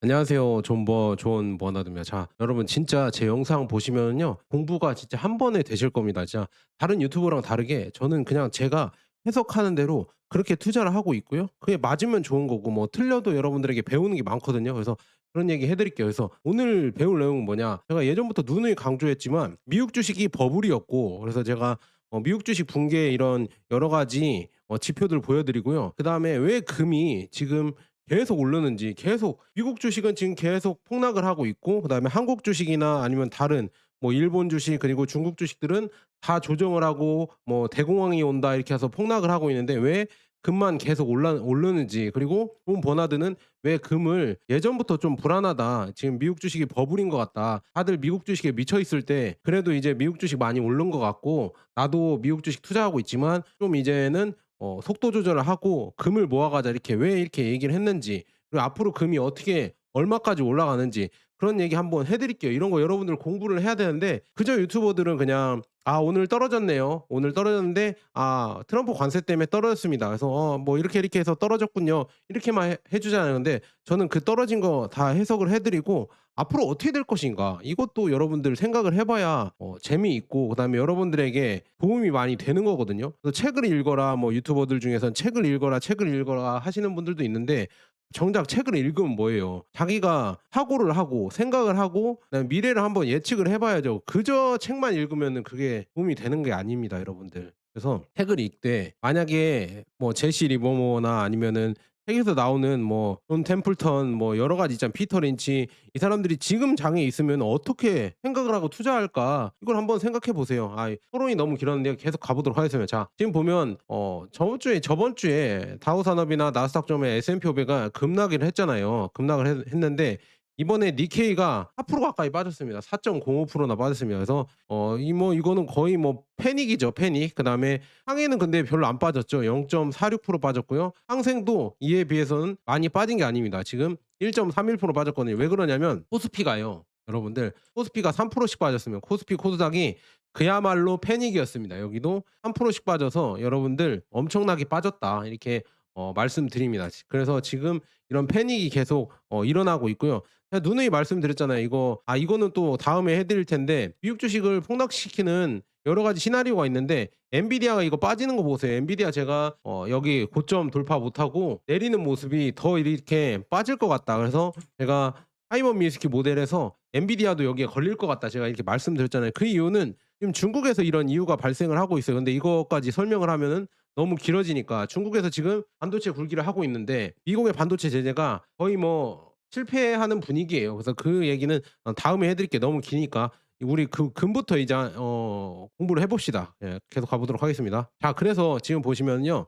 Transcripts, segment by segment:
안녕하세요. 존 버나드입니다. 자, 여러분 진짜 제 영상 보시면요. 공부가 진짜 한 번에 되실 겁니다. 진짜 다른 유튜버랑 다르게 저는 그냥 제가 해석하는 대로 그렇게 투자를 하고 있고요. 그게 맞으면 좋은 거고 뭐 틀려도 여러분들에게 배우는 게 많거든요. 그래서 그런 얘기 해 드릴게요. 그래서 오늘 배울 내용은 뭐냐? 제가 예전부터 누누이 강조했지만 미국 주식이 버블이었고, 그래서 제가 미국 주식 붕괴 이런 여러 가지 지표들 보여 드리고요. 그다음에 왜 금이 지금 계속 오르는지, 계속 미국 주식은 지금 계속 폭락을 하고 있고, 그다음에 한국 주식이나 아니면 다른 뭐 일본 주식 그리고 중국 주식들은 다 조정을 하고 뭐 "대공황이 온다." 이렇게 해서 폭락을 하고 있는데 왜 금만 계속 올라 오르는지, 그리고 본 버나드는 왜 금을 예전부터 좀 불안하다, 지금 미국 주식이 버블인 것 같다, 다들 미국 주식에 미쳐 있을 때 그래도 이제 미국 주식 많이 오른 것 같고 나도 미국 주식 투자하고 있지만 좀 이제는 속도 조절을 하고 금을 모아가자, 이렇게 왜 이렇게 얘기를 했는지, 그리고 앞으로 금이 어떻게 얼마까지 올라가는지 그런 얘기 한번 해 드릴게요. 이런 거 여러분들 공부를 해야 되는데 그저 유튜버들은 그냥 "아 오늘 떨어졌네요. 오늘 떨어졌는데 아 트럼프 관세 때문에 떨어졌습니다. 그래서 뭐 이렇게 이렇게 해서 떨어졌군요." 이렇게만 해 주잖아요. 근데 저는 그 떨어진 거 다 해석을 해 드리고 앞으로 어떻게 될 것인가, 이것도 여러분들 생각을 해 봐야 재미있고 그다음에 여러분들에게 도움이 많이 되는 거거든요. 그래서 "책을 읽어라." 뭐 유튜버들 중에서는 "책을 읽어라, 책을 읽어라." 하시는 분들도 있는데 정작 책을 읽으면 뭐예요? 자기가 사고를 하고 생각을 하고 그다음에 미래를 한번 예측을 해 봐야죠. 그저 책만 읽으면은 그게 도움이 되는 게 아닙니다, 여러분들. 그래서 책을 읽되 만약에 뭐 제시 리버모어나 아니면은 책에서 나오는 뭐 존 템플턴 뭐 여러 가지 있잖아요. 피터 린치, 이 사람들이 지금 장에 있으면 어떻게 생각을 하고 투자할까? 이걸 한번 생각해 보세요. 토론이 너무 길었는데 계속 가 보도록 하겠습니다. 자, 지금 보면 저번 주에 다우 산업이나 나스닥 점의 S&P 500가 급락을 했잖아요. 급락을 했는데 이번에 니케이가 4% 가까이 빠졌습니다. 4.05%나 빠졌습니다. 그래서 이거는 거의 뭐 패닉이죠, 패닉. 그다음에 상해는 근데 별로 안 빠졌죠. 0.46% 빠졌고요. 상생도 이에 비해서는 많이 빠진 게 아닙니다. 지금 1.31% 빠졌거든요. 왜 그러냐면 코스피가요, 여러분들 코스피가 3%씩 빠졌으면 코스피 코스닥이 그야말로 패닉이었습니다. 여기도 3%씩 빠져서 여러분들 엄청나게 빠졌다, 이렇게 말씀드립니다. 그래서 지금 이런 패닉이 계속 일어나고 있고요. 제가 누누이 말씀드렸잖아요. 이거는 또 다음에 해 드릴 텐데 미국 주식을 폭락시키는 여러 가지 시나리오가 있는데 엔비디아가 이거 빠지는 거 보세요. 엔비디아 제가 여기 고점 돌파 못하고 내리는 모습이 더 이렇게 빠질 것 같다, 그래서 제가 사이먼 미스키 모델에서 엔비디아도 여기에 걸릴 것 같다 제가 이렇게 말씀드렸잖아요. 그 이유는 지금 중국에서 이런 이유가 발생을 하고 있어요. 근데 이것까지 설명을 하면은 너무 길어지니까, 중국에서 지금 반도체 굴기를 하고 있는데 미국의 반도체 제재가 거의 뭐 실패하는 분위기예요. 그래서 그 얘기는 다음에 해 드릴게요. 너무 기니까. 우리 금부터 이제 공부를 해 봅시다. 예. 계속 가 보도록 하겠습니다. 자, 그래서 지금 보시면요.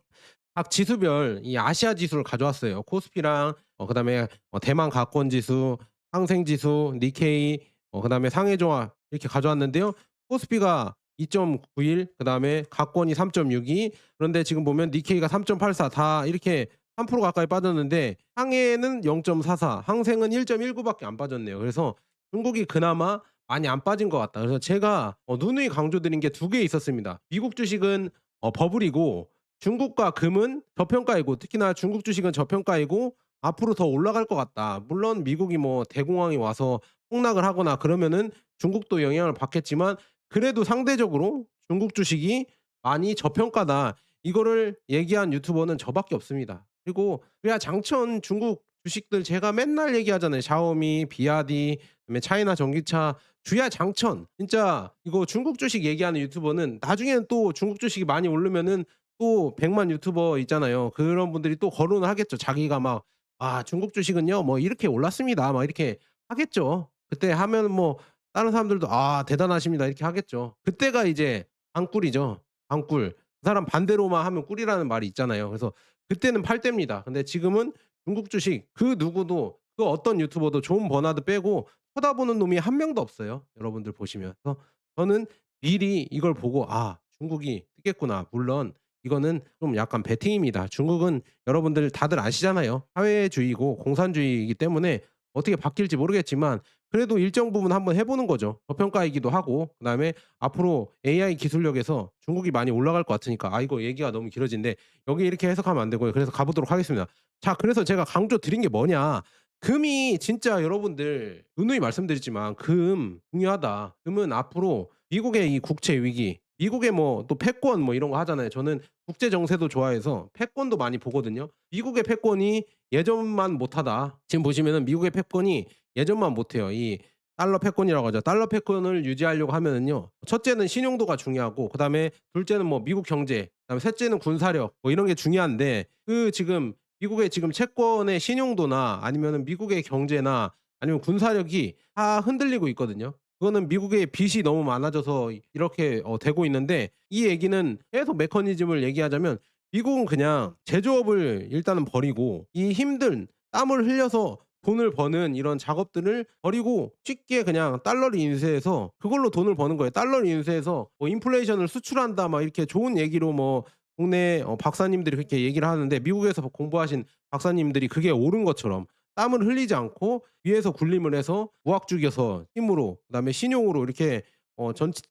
각 지수별 이 아시아 지수를 가져왔어요. 코스피랑 그다음에 대만 가권 지수, 상생 지수, 니케이, 그다음에 상해 종합 이렇게 가져왔는데요. 코스피가 2.91, 그다음에 가권이 3.62, 그런데 지금 보면 니케이가 3.84, 다 이렇게 3% 가까이 빠졌는데 상해는 0.44, 항생은 1.19 밖에 안 빠졌네요. 그래서 중국이 그나마 많이 안 빠진 것 같다. 그래서 제가 누누이 강조드린 게 두 개 있었습니다. 미국 주식은 버블이고 중국과 금은 저평가이고, 특히나 중국 주식은 저평가이고 앞으로 더 올라갈 것 같다. 물론 미국이 뭐 대공황이 와서 폭락을 하거나 그러면은 중국도 영향을 받겠지만 그래도 상대적으로 중국 주식이 많이 저평가다, 이거를 얘기한 유튜버는 저밖에 없습니다. 그리고 그야 장천 중국 주식들 제가 맨날 얘기하잖아요. 샤오미, 비아디, 그다음에 차이나 전기차, 주야 장천. 진짜 이거 중국 주식 얘기하는 유튜버는 나중에는 또 중국 주식이 많이 오르면은 또 100만 유튜버 있잖아요. 그런 분들이 또 거론을 하겠죠. 자기가 막 "아 중국 주식은요 뭐 이렇게 올랐습니다." 막 이렇게 하겠죠. 그때 하면은 뭐 다른 사람들도 "아 대단하십니다." 이렇게 하겠죠. 그때가 이제 방꿀이죠, 방꿀. 그 사람 반대로만 하면 꿀이라는 말이 있잖아요. 그래서 그때는 팔 때입니다. 근데 지금은 중국 주식 그 누구도, 그 어떤 유튜버도 존 버나드 빼고 쳐다보는 놈이 한 명도 없어요, 여러분들 보시면. 그래서 저는 미리 이걸 보고 '아 중국이 뜨겠구나.' 물론 이거는 좀 약간 베팅입니다. 중국은 여러분들 다들 아시잖아요. 사회주의고 공산주의이기 때문에 어떻게 바뀔지 모르겠지만 그래도 일정 부분 한번 해 보는 거죠. 저평가이기도 하고 그다음에 앞으로 AI 기술력에서 중국이 많이 올라갈 것 같으니까. 이거 얘기가 너무 길어지는데 여기 이렇게 해석하면 안 되고요. 그래서 가 보도록 하겠습니다. 자, 그래서 제가 강조 드린 게 뭐냐. 금이 진짜 여러분들 누누이 말씀드리지만 금 중요하다. 금은 앞으로 미국의 이 국채 위기, 미국의 뭐 또 패권 뭐 이런 거 하잖아요. 저는 국제 정세도 좋아해서 패권도 많이 보거든요. 미국의 패권이 예전만 못하다. 지금 보시면은 미국의 패권이 예전만 못해요. 이 달러 패권이라고 하죠. 달러 패권을 유지하려고 하면은요. 첫째는 신용도가 중요하고 그다음에 둘째는 뭐 미국 경제, 그다음에 셋째는 군사력 뭐 이런 게 중요한데 그 지금 미국의 지금 채권의 신용도나 아니면은 미국의 경제나 아니면 군사력이 다 흔들리고 있거든요. 그거는 미국의 빚이 너무 많아져서 이렇게 되고 있는데 이 얘기는 계속 메커니즘을 얘기하자면 미국은 그냥 제조업을 일단은 버리고 이 힘든 땀을 흘려서 돈을 버는 이런 작업들을 버리고 쉽게 그냥 달러를 인수해서 그걸로 돈을 버는 거예요. 달러를 인수해서 뭐 인플레이션을 수출한다 막 이렇게 좋은 얘기로 뭐 국내 박사님들이 그렇게 얘기를 하는데 미국에서 공부하신 박사님들이 그게 옳은 것처럼 땀을 흘리지 않고 위에서 군림을 해서 무학 죽여서 힘으로 그다음에 신용으로 이렇게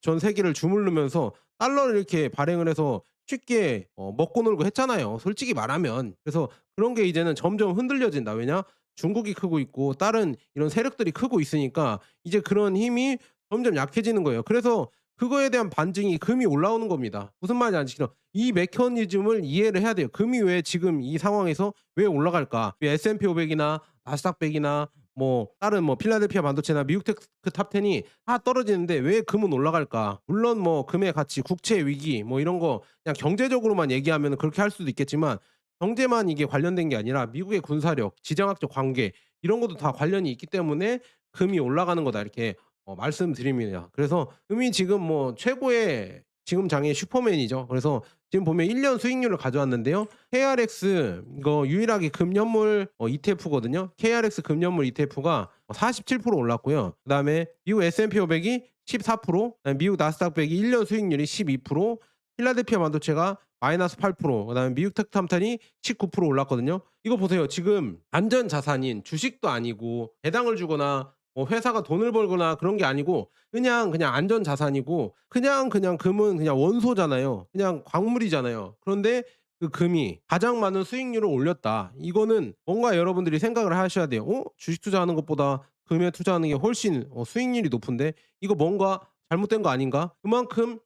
전 세계를 주물르면서 달러를 이렇게 발행을 해서 쉽게 먹고 놀고 했잖아요, 솔직히 말하면. 그래서 그런 게 이제는 점점 흔들려진다. 왜냐? 중국이 크고 있고 다른 이런 세력들이 크고 있으니까 이제 그런 힘이 점점 약해지는 거예요. 그래서 그거에 대한 반증이 금이 올라오는 겁니다. 무슨 말인지 아시죠? 이 메커니즘을 이해를 해야 돼요. 금이 왜 지금 이 상황에서 왜 올라갈까? 왜 S&P 500이나 나스닥 100이나 뭐 다른 뭐 필라델피아 반도체나 미국 테크 탑 10이 다 떨어지는데 왜 금은 올라갈까? 물론 뭐 금의 가치, 국채 위기 뭐 이런 거 그냥 경제적으로만 얘기하면은 그렇게 할 수도 있겠지만 경제만 이게 관련된 게 아니라 미국의 군사력, 지정학적 관계 이런 것도 다 관련이 있기 때문에 금이 올라가는 거다 이렇게 말씀드립니다. 그래서 금이 지금 뭐 최고의 지금 장의 슈퍼맨이죠. 그래서 지금 보면 1년 수익률을 가져왔는데요. KRX 이거 유일하게 금연물 ETF거든요. KRX 금연물 ETF가 47% 올랐고요. 그다음에 미국 S&P 500이 14%, 그다음에 미국 나스닥 100이 1년 수익률이 12%, 필라델피아 반도체가 -8%, 그다음에 미국 테크탐탄이 19% 올랐거든요. 이거 보세요. 지금 안전 자산인 주식도 아니고 배당을 주거나 뭐 회사가 돈을 벌거나 그런 게 아니고 그냥 안전 자산이고 그냥 금은 그냥 원소잖아요. 그냥 광물이잖아요. 그런데 그 금이 가장 많은 수익률을 올렸다. 이거는 뭔가 여러분들이 생각을 하셔야 돼요. '주식 투자하는 것보다 금에 투자하는 게 훨씬 수익률이 높은데 이거 뭔가 잘못된 거 아닌가? 그만큼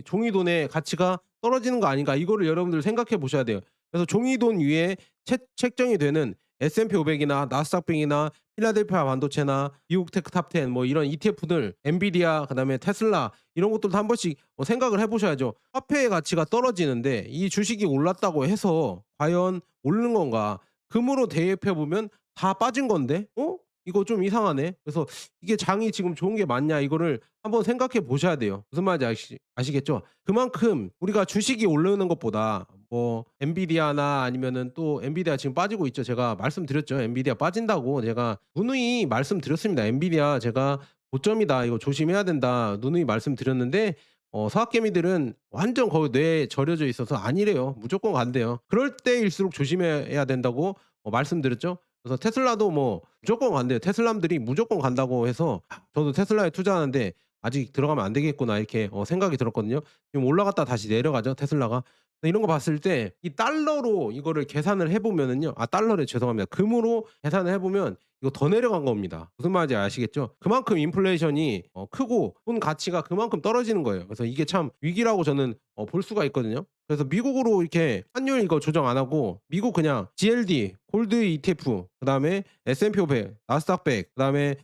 종이돈의 가치가 떨어지는 거 아닌가?' 이거를 여러분들 생각해 보셔야 돼요. 그래서 종이돈 위에 책정이 되는 S&P 500이나 나스닥 100이나 필라델피아 반도체나 미국 테크 탑 10 뭐 이런 ETF들 엔비디아 그다음에 테슬라 이런 것들도 한 번씩 생각을 해 보셔야죠. 화폐의 가치가 떨어지는데 이 주식이 올랐다고 해서 과연 오르는 건가? 금으로 대입해 보면 다 빠진 건데 이거 좀 이상하네. 그래서 이게 장이 지금 좋은 게 맞냐 이거를 한번 생각해 보셔야 돼요. 무슨 말인지 아시겠죠? 그만큼 우리가 주식이 오르는 것보다 뭐 엔비디아나 아니면은 또 엔비디아 지금 빠지고 있죠. 제가 말씀드렸죠. 엔비디아 빠진다고 제가 누누이 말씀드렸습니다. 엔비디아 제가 고점이다. 이거 조심해야 된다. 누누이 말씀드렸는데 서학개미들은 완전 거기 뇌에 절여져 있어서 아니래요. 무조건 간대요. 그럴 때일수록 조심해야 된다고 말씀드렸죠. 그래서 테슬라도 뭐 무조건 간대요. 테슬람들이 무조건 간다고 해서 저도 테슬라에 투자하는데 '아직 들어가면 안 되겠구나.' 이렇게 생각이 들었거든요. 지금 올라갔다 다시 내려가죠, 테슬라가. 이런 거 봤을 때 이 달러로 이거를 계산을 해 보면은요. 달러래 죄송합니다. 금으로 계산을 해 보면 이거 더 내려간 겁니다. 무슨 말인지 아시겠죠? 그만큼 인플레이션이 크고 돈 가치가 그만큼 떨어지는 거예요. 그래서 이게 참 위기라고 저는 볼 수가 있거든요. 그래서 미국으로 이렇게 환율 이거 조정 안 하고 미국 그냥 GLD, 골드 ETF, 그다음에 S&P 500, 나스닥 100, 그다음에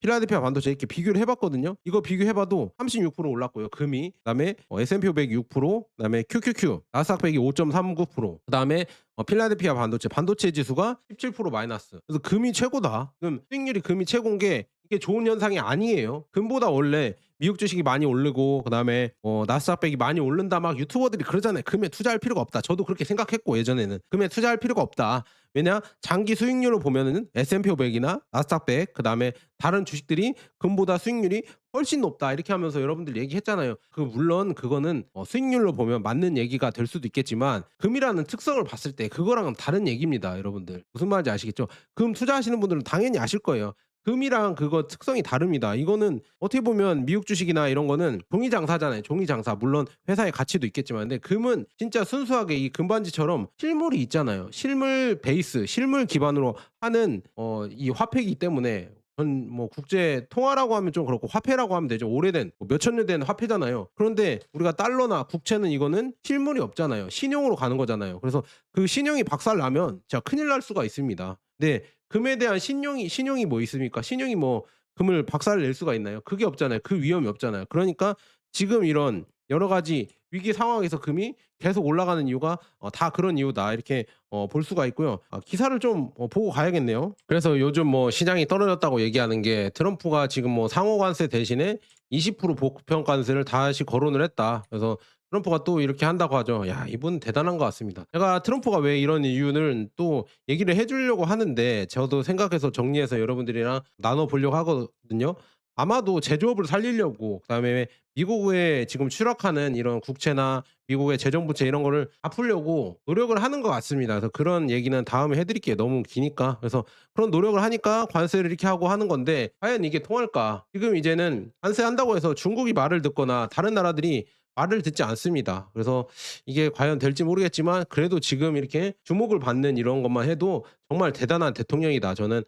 필라델피아 반도체 이렇게 비교를 해 봤거든요. 이거 비교해 봐도 36% 올랐고요, 금이. 그다음에 S&P 500 6%, 그다음에 QQQ, 나스닥 100이 5.39%, 그다음에 필라델피아 반도체 지수가 17% 마이너스. 그래서 금이 최고다. 그럼 수익률이 금이 최고인 게 이게 좋은 현상이 아니에요. 금보다 원래 미국 주식이 많이 오르고 그다음에 나스닥 100이 많이 오른다 막 유튜버들이 그러잖아요. 금에 투자할 필요가 없다. 저도 그렇게 생각했고 예전에는. 금에 투자할 필요가 없다. 왜냐? 장기 수익률을 보면은 S&P 500이나 나스닥 100 그다음에 다른 주식들이 금보다 수익률이 훨씬 높다. 이렇게 하면서 여러분들 얘기했잖아요. 물론 그거는 수익률로 보면 맞는 얘기가 될 수도 있겠지만 금이라는 특성을 봤을 때 그거랑은 다른 얘기입니다, 여러분들. 무슨 말인지 아시겠죠? 금 투자하시는 분들은 당연히 아실 거예요. 금이랑 그거 특성이 다릅니다. 이거는 어떻게 보면 미국 주식이나 이런 거는 종이 장사잖아요. 종이 장사. 물론 회사의 가치도 있겠지만 근데 금은 진짜 순수하게 이 금반지처럼 실물이 있잖아요. 실물 베이스, 실물 기반으로 하는 이 화폐이기 때문에 전 뭐 국제 통화라고 하면 좀 그렇고 화폐라고 하면 되죠. 오래된 뭐 몇천 년 된 화폐잖아요. 그런데 우리가 달러나 국채는 이거는 실물이 없잖아요. 신용으로 가는 거잖아요. 그래서 그 신용이 박살나면 진짜 큰일 날 수가 있습니다. 근데 금에 대한 신용이 뭐 있습니까? 신용이 뭐 금을 박살낼 수가 있나요? 그게 없잖아요. 그 위험이 없잖아요. 그러니까 지금 이런 여러 가지 위기 상황에서 금이 계속 올라가는 이유가 다 그런 이유다. 이렇게 볼 수가 있고요. 기사를 좀 보고 가야겠네요. 그래서 요즘 뭐 시장이 떨어졌다고 얘기하는 게 트럼프가 지금 뭐 상호 관세 대신에 20% 보편 관세를 다시 거론을 했다. 그래서 트럼프가 또 이렇게 한다고 하죠. 야, 이분 대단한 것 같습니다. 제가 트럼프가 왜 이런 이유는 또 얘기를 해 주려고 하는데 저도 생각해서 정리해서 여러분들이랑 나눠 보려고 하거든요. 아마도 제조업을 살리려고 그다음에 미국에 지금 추락하는 이런 국채나 미국의 재정 부채 이런 거를 갚으려고 노력을 하는 것 같습니다. 그래서 그런 얘기는 다음에 해 드릴게요. 너무 기니까. 그래서 그런 노력을 하니까 관세를 이렇게 하고 하는 건데 과연 이게 통할까? 지금 이제는 관세한다고 해서 중국이 말을 듣거나 다른 나라들이 말을 듣지 않습니다. 그래서 이게 과연 될지 모르겠지만 그래도 지금 이렇게 주목을 받는 이런 것만 해도 정말 대단한 대통령이다. 저는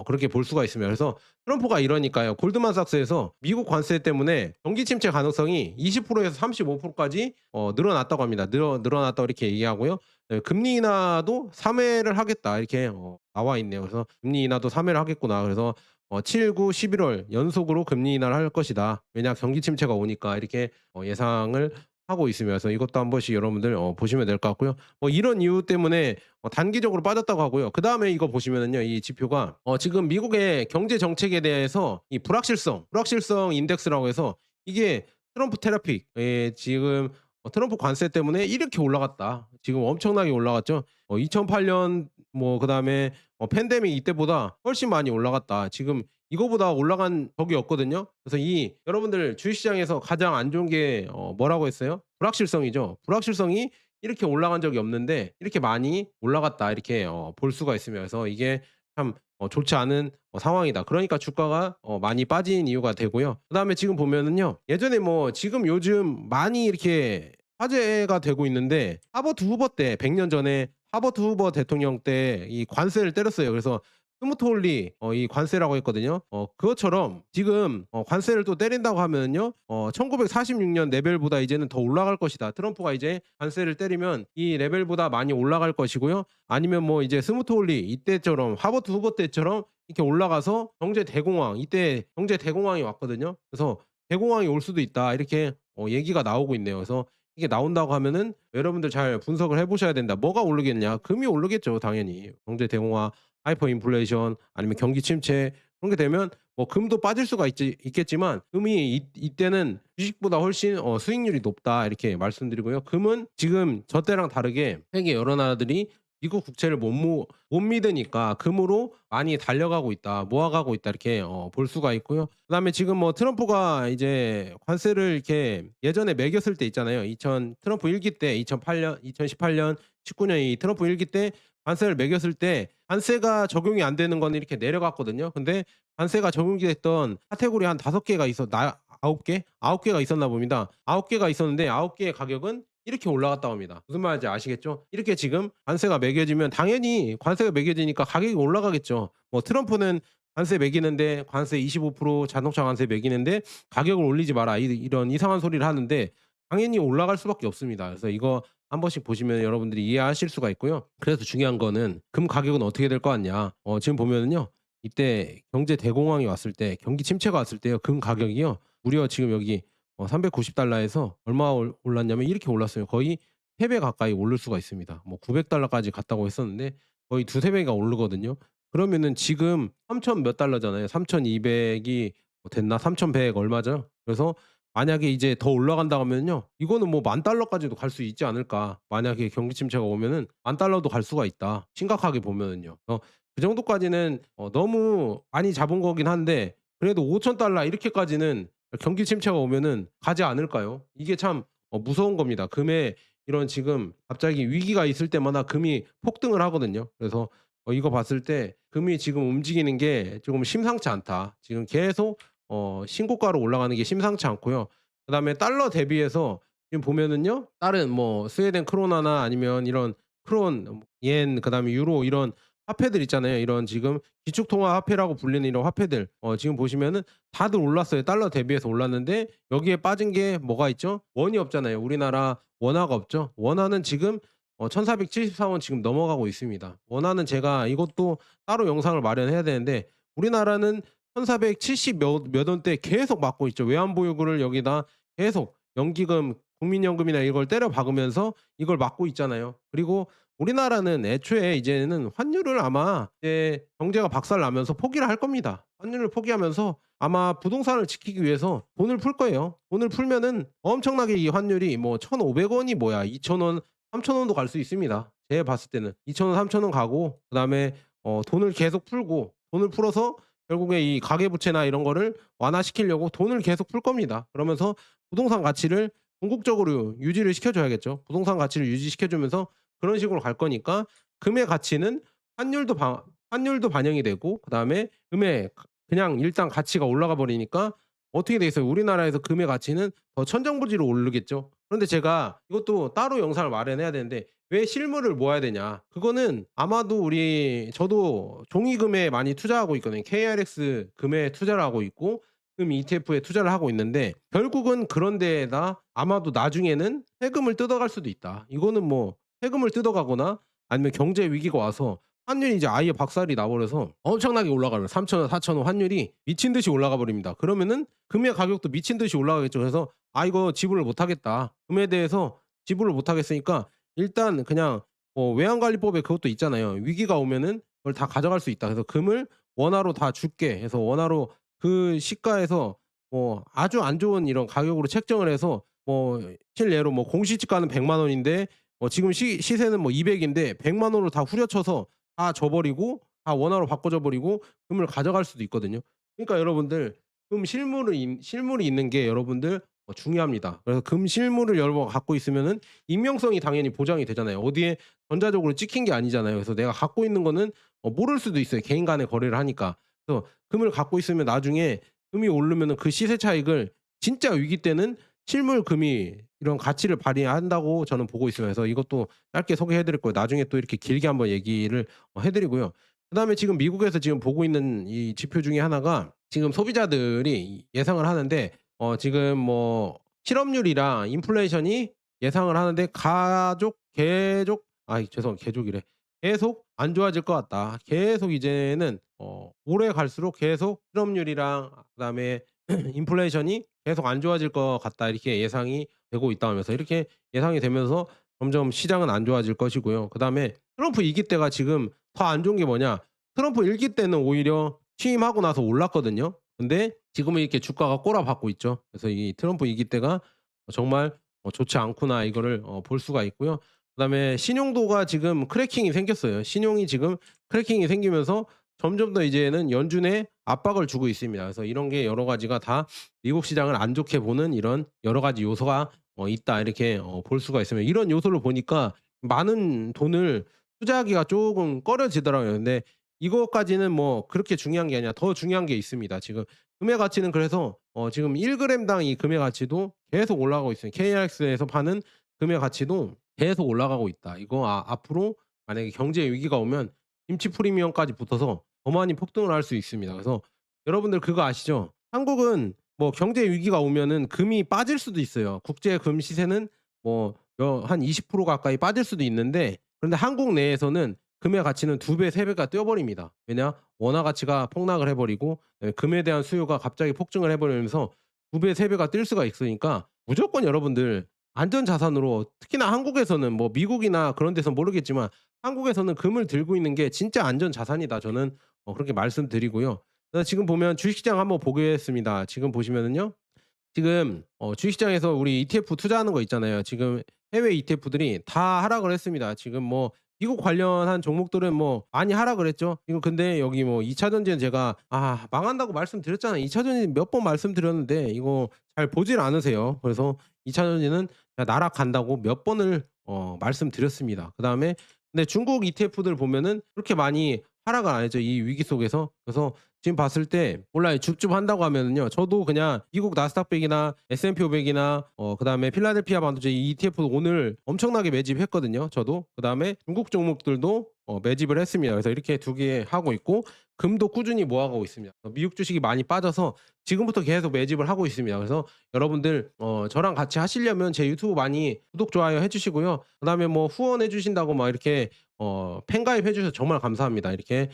그렇게 볼 수가 있습니다. 그래서 트럼프가 이러니까요. 골드만삭스에서 미국 관세 때문에 경기 침체 가능성이 20%에서 35%까지 늘어났다고 합니다. 늘어났다고 이렇게 얘기하고요. 네, 금리 인하도 3 회를 하겠다 이렇게 나와 있네요. 그래서 금리 인하도 3 회를 하겠구나. 그래서 7, 9, 11월 연속으로 금리 인하를 할 것이다. 왜냐 경기 침체가 오니까 이렇게 예상을 하고 있으며 그래서 이것도 한 번씩 여러분들 보시면 될 것 같고요. 뭐 이런 이유 때문에 단기적으로 빠졌다고 하고요. 그다음에 이거 보시면은요. 이 지표가 지금 미국의 경제 정책에 대해서 이 불확실성 인덱스라고 해서 이게 트럼프 테라픽 지금 트럼프 관세 때문에 이렇게 올라갔다. 지금 엄청나게 올라갔죠. 2008년 뭐 그다음에 팬데믹 이때보다 훨씬 많이 올라갔다. 지금 이거보다 올라간 적이 없거든요. 그래서 이 여러분들 주식시장에서 가장 안 좋은 게 뭐라고 했어요? 불확실성이죠. 불확실성이 이렇게 올라간 적이 없는데 이렇게 많이 올라갔다. 이렇게 볼 수가 있으며 그래서 이게 참 좋지 않은 상황이다. 그러니까 주가가 많이 빠진 이유가 되고요. 그다음에 지금 보면은요. 예전에 뭐 지금 요즘 많이 이렇게 화제가 되고 있는데 하버드 후보 때 100년 전에 하버드 후보 대통령 때 이 관세를 때렸어요. 그래서 스무트홀리 이 관세라고 했거든요. 그것처럼 지금 관세를 또 때린다고 하면은요. 1946년 레벨보다 이제는 더 올라갈 것이다. 트럼프가 이제 관세를 때리면 이 레벨보다 많이 올라갈 것이고요. 아니면 뭐 이제 스무트홀리 이때처럼 하버드 후보 때처럼 이렇게 올라가서 경제 대공황 이때 경제 대공황이 왔거든요. 그래서 대공황이 올 수도 있다. 이렇게 얘기가 나오고 있네요. 그래서 이게 나온다고 하면은 여러분들 잘 분석을 해 보셔야 된다. 뭐가 오르겠냐? 금이 오르겠죠, 당연히. 경제 대공황, 하이퍼 인플레이션 아니면 경기 침체 그런 게 되면 뭐 금도 빠질 수가 있겠지만 금이 이때는 주식보다 훨씬 수익률이 높다 이렇게 말씀드리고요. 금은 지금 저 때랑 다르게 세계 여러 나라들이 미국 국채를 못 믿으니까 금으로 많이 달려가고 있다. 모아가고 있다. 이렇게 볼 수가 있고요. 그다음에 지금 뭐 트럼프가 이제 관세를 이렇게 예전에 매겼을 때 있잖아요. 2000 트럼프 1기 때 2008년, 2018년, 19년 이 트럼프 1기 때 관세를 매겼을 때 관세가 적용이 안 되는 거는 이렇게 내려갔거든요. 근데 관세가 적용이 됐던 카테고리 한 5개가 있었 나 9개? 9개가 있었나 봅니다. 9개가 있었는데 9개의 가격은 이렇게 올라갔다고 합니다. 무슨 말인지 아시겠죠? 이렇게 지금 관세가 매겨지면 당연히 관세가 매겨지니까 가격이 올라가겠죠. 뭐 트럼프는 관세 매기는데 관세 25% 자동차 관세 매기는데 "가격을 올리지 마라." 이런 이상한 소리를 하는데 당연히 올라갈 수밖에 없습니다. 그래서 이거 한 번씩 보시면 여러분들이 이해하실 수가 있고요. 그래서 중요한 거는 금 가격은 어떻게 될 것 같냐. 지금 보면은요. 이때 경제 대공황이 왔을 때 경기 침체가 왔을 때요. 금 가격이요. 무려 지금 여기 $390에서 얼마 올랐냐면 이렇게 올랐어요. 거의 3배 가까이 오를 수가 있습니다. 뭐 $900까지 갔다고 했었는데 거의 2-3 배가 오르거든요. 그러면은 지금 3천 몇 달러잖아요. 3,200이 됐나? 3,100 얼마죠? 그래서 만약에 이제 더 올라간다고 하면요. 이거는 뭐 $10,000까지도 갈 수 있지 않을까. 만약에 경기 침체가 오면은 $10,000도 갈 수가 있다. 심각하게 보면은요. 그 정도까지는 너무 많이 잡은 거긴 한데 그래도 $5,000 이렇게까지는 경기 침체가 오면은 가지 않을까요? 이게 참 무서운 겁니다. 금에 이런 지금 갑자기 위기가 있을 때마다 금이 폭등을 하거든요. 그래서 이거 봤을 때 금이 지금 움직이는 게 조금 심상치 않다. 지금 계속 신고가로 올라가는 게 심상치 않고요. 그다음에 달러 대비해서 지금 보면은요. 다른 뭐 스웨덴 크로나나 아니면 이런 크론, 옌, 그다음에 유로 이런 화폐들 있잖아요. 이런 지금 기축통화 화폐라고 불리는 이런 화폐들 지금 보시면은 다들 올랐어요. 달러 대비해서 올랐는데 여기에 빠진 게 뭐가 있죠? 원이 없잖아요. 우리나라 원화가 없죠. 원화는 지금 1,474원 지금 넘어가고 있습니다. 원화는 제가 이것도 따로 영상을 마련해야 되는데 우리나라는 1,470 몇 원대 계속 맞고 있죠. 외환보유고를 여기다 계속 연기금, 국민연금이나 이걸 때려 박으면서 이걸 막고 있잖아요. 그리고 우리나라는 애초에 이제는 환율을 아마 이제 경제가 박살나면서 포기를 할 겁니다. 환율을 포기하면서 아마 부동산을 지키기 위해서 돈을 풀 거예요. 돈을 풀면은 엄청나게 이 환율이 뭐 1,500원이 뭐야 2,000원, 3,000원도 갈 수 있습니다. 제가 봤을 때는 2,000원, 3,000원 가고 그다음에 돈을 계속 풀고 돈을 풀어서 결국에 이 가계부채나 이런 거를 완화시키려고 돈을 계속 풀 겁니다. 그러면서 부동산 가치를 궁극적으로 유지를 시켜 줘야겠죠. 부동산 가치를 유지시켜 주면서 그런 식으로 갈 거니까 금의 가치는 환율도 환율도 반영이 되고 그다음에 금의 그냥 일단 가치가 올라가 버리니까 어떻게 돼 있어요? 우리나라에서 금의 가치는 더 천정부지로 오르겠죠. 그런데 제가 이것도 따로 영상을 마련해야 되는데 왜 실물을 모아야 되냐? 그거는 아마도 저도 종이금에 많이 투자하고 있거든요. KRX 금에 투자를 하고 있고 금 ETF에 투자를 하고 있는데 결국은 그런 데에다 아마도 나중에는 세금을 뜯어갈 수도 있다. 이거는 뭐 세금을 뜯어가거나 아니면 경제 위기가 와서 환율이 이제 아예 박살이 나 버려서 엄청나게 올라가면 3,000원, 4,000원 환율이 미친 듯이 올라가 버립니다. 그러면은 금의 가격도 미친 듯이 올라가겠죠. 그래서 '아 이거 지불을 못 하겠다. 금에 대해서 지불을 못 하겠으니까 일단 그냥 외환관리법에 그것도 있잖아요. 위기가 오면은 그걸 다 가져갈 수 있다. 그래서 금을 원화로 다 줄게 해서 원화로 그 시가에서 아주 안 좋은 이런 가격으로 책정을 해서 실례로 공시지가는 100만 원인데 지금 시세는 200 인데 100만 원으로 다 후려쳐서 다 줘 버리고 다 원화로 바꿔 버리고 금을 가져갈 수도 있거든요. 그러니까 여러분들 금 실물이 있는 게 여러분들 중요합니다. 그래서 금 실물을 여러 번 갖고 있으면은 익명성이 당연히 보장이 되잖아요. 어디에 전자적으로 찍힌 게 아니잖아요. 그래서 내가 갖고 있는 거는 모를 수도 있어요, 개인 간의 거래를 하니까. 그래서 금을 갖고 있으면 나중에 금이 오르면은 그 시세 차익을 진짜 위기 때는 실물 금이 이런 가치를 발휘한다고 저는 보고 있어요. 그래서 이것도 짧게 소개해 드릴 거예요. 나중에 또 이렇게 길게 한번 얘기를 해 드리고요. 그다음에 지금 미국에서 지금 보고 있는 이 지표 중에 하나가 지금 소비자들이 예상을 하는데 지금 실업률이랑 인플레이션이 예상을 하는데 가족 계속 죄송합니다. 계속이래. 계속 안 좋아질 것 같다. 계속 이제는 올해 갈수록 계속 실업률이랑 그다음에 인플레이션이 계속 안 좋아질 것 같다. 이렇게 예상이 되고 있다 하면서 이렇게 예상이 되면서 점점 시장은 안 좋아질 것이고요. 그다음에 트럼프 2기 때가 지금 더 안 좋은 게 뭐냐? 트럼프 1기 때는 오히려 취임하고 나서 올랐거든요. 근데 지금은 이렇게 주가가 꼬라박고 있죠. 그래서 이 트럼프 2기 때가 정말 좋지 않구나 이거를 볼 수가 있고요. 그다음에 신용도가 지금 크래킹이 생겼어요. 신용이 지금 크래킹이 생기면서 점점 더 이제는 연준에 압박을 주고 있습니다. 그래서 이런 게 여러 가지가 다 미국 시장을 안 좋게 보는 이런 여러 가지 요소가 있다 이렇게 볼 수가 있습니다. 이런 요소를 보니까 많은 돈을 투자하기가 쪼금 꺼려지더라고요. 근데 이것까지는 그렇게 중요한 게 아니라 더 중요한 게 있습니다. 지금 금의 가치는 그래서 지금 1 그램당 이 금의 가치도 계속 올라가고 있어요. KRX에서 파는 금의 가치도 계속 올라가고 있다. 이거 앞으로 만약에 경제 위기가 오면 김치 프리미엄까지 붙어서 더 많이 폭등을 할 수 있습니다. 그래서 여러분들 그거 아시죠? 한국은 경제 위기가 오면은 금이 빠질 수도 있어요. 국제 금 시세는 한 20% 가까이 빠질 수도 있는데 그런데 한국 내에서는 금의 가치는 2 배, 3 배가 뛰어 버립니다. 왜냐? 원화 가치가 폭락을 해 버리고 금에 대한 수요가 갑자기 폭증을 해 버리면서 2 배, 3 배가 뛸 수가 있으니까 무조건 여러분들 안전 자산으로 특히나 한국에서는 미국이나 그런 데선 모르겠지만 한국에서는 금을 들고 있는 게 진짜 안전 자산이다. 저는 그렇게 말씀드리고요. 지금 보면 주식시장 한번 보겠습니다. 지금 보시면은요. 지금 주식시장에서 우리 ETF 투자하는 거 있잖아요. 지금 해외 ETF들이 다 하락을 했습니다. 지금 미국 관련한 종목들은 많이 하락을 했죠. 지금 근데 여기 2차 전지는 제가 망한다고 말씀드렸잖아요. 2차 전지 몇 번 말씀드렸는데 이거 잘 보질 않으세요. 그래서 2차 전지는 그냥 날아간다고 몇 번을 말씀드렸습니다. 그다음에 근데 중국 ETF들 보면은 그렇게 많이 하락을 안 했죠, 이 위기 속에서. 그래서 지금 봤을 때 몰라요. 줍줍한다고 하면은요. 저도 그냥 미국 나스닥 100이나 S&P 500이나 그다음에 필라델피아 반도체 이 ETF 오늘 엄청나게 매집했거든요, 저도. 그다음에 중국 종목들도 매집을 했습니다. 그래서 이렇게 두 개 하고 있고 금도 꾸준히 모아가고 있습니다. 미국 주식이 많이 빠져서 지금부터 계속 매집을 하고 있습니다. 그래서 여러분들 저랑 같이 하시려면 제 유튜브 많이 구독, 좋아요 해 주시고요. 그다음에 뭐 후원해 주신다고 막 이렇게 팬 가입해 주셔서 정말 감사합니다. 이렇게